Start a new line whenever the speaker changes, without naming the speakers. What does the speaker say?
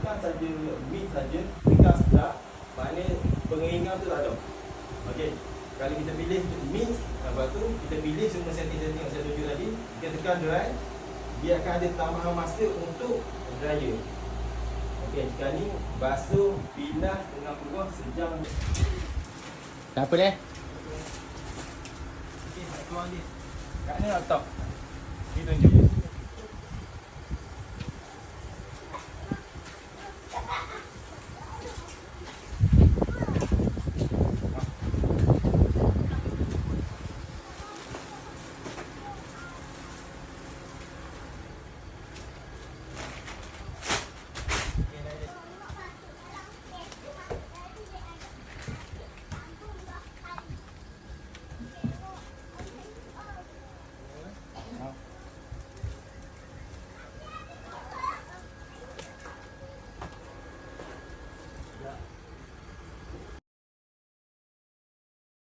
tekan saja mid saja, tekan start, maknanya pengeringan tu tak ada. Okey. Kalau kita pilih mid, lepas tu kita pilih semua setting-setting yang saya tunjuk tadi, kita tekan dry, dia akan ada tambahan masa untuk dryer. Okey, sekarang ni basuh, bilas dengan peluang sejam.
Tak apa deh.
Okey, nak keluar ni. Kat ni laptop. Kita tunjuk.